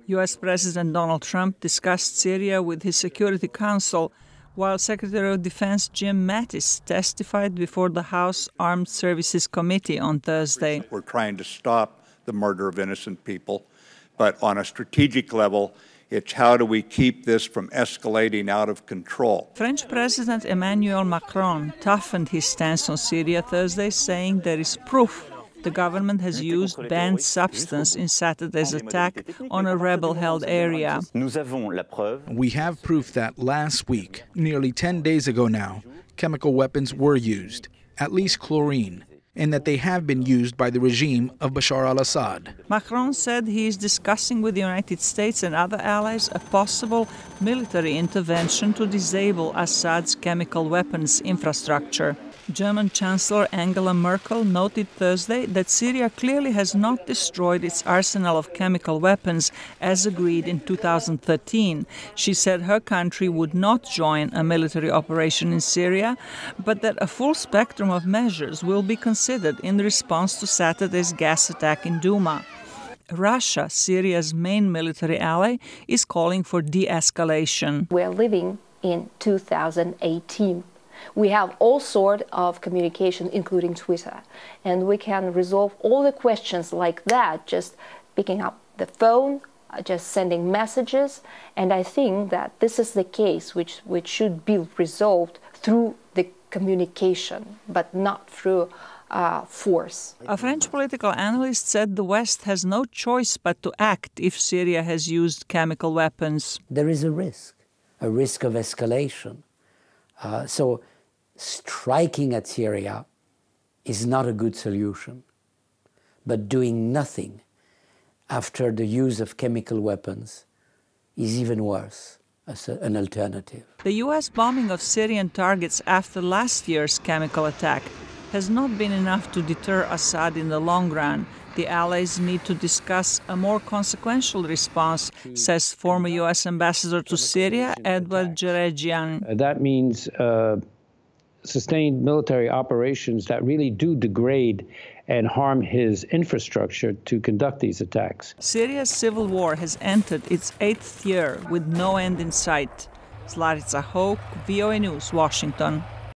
U.S. President Donald Trump discussed Syria with his Security Council, while Secretary of Defense Jim Mattis testified before the House Armed Services Committee on Thursday. We're trying to stop the murder of innocent people, but on a strategic level, it's how do we keep this from escalating out of control. French President Emmanuel Macron toughened his stance on Syria Thursday, saying there is proof the government has used banned substance in Saturday's attack on a rebel-held area. We have proof that last week, nearly 10 days ago now, chemical weapons were used, at least chlorine, and that they have been used by the regime of Bashar al-Assad. Macron said he is discussing with the United States and other allies a possible military intervention to disable Assad's chemical weapons infrastructure. German Chancellor Angela Merkel noted Thursday that Syria clearly has not destroyed its arsenal of chemical weapons as agreed in 2013. She said her country would not join a military operation in Syria, but that a full spectrum of measures will be considered in response to Saturday's gas attack in Douma. Russia, Syria's main military ally, is calling for de-escalation. We are living in 2018. We have all sorts of communication, including Twitter, and we can resolve all the questions like that just picking up the phone, just sending messages, and I think that this is the case which should be resolved through the communication, but not through force. A French political analyst said the West has no choice but to act if Syria has used chemical weapons. There is a risk of escalation. So striking at Syria is not a good solution, but doing nothing after the use of chemical weapons is even worse as an alternative. The U.S. bombing of Syrian targets after last year's chemical attack has not been enough to deter Assad in the long run. The allies need to discuss a more consequential response, says former U.S. Ambassador to Syria, Edward Jerejian. That means sustained military operations that really do degrade and harm his infrastructure to conduct these attacks. Syria's civil war has entered its 8th year with no end in sight. Zlatica, Hoke, VOA News, Washington.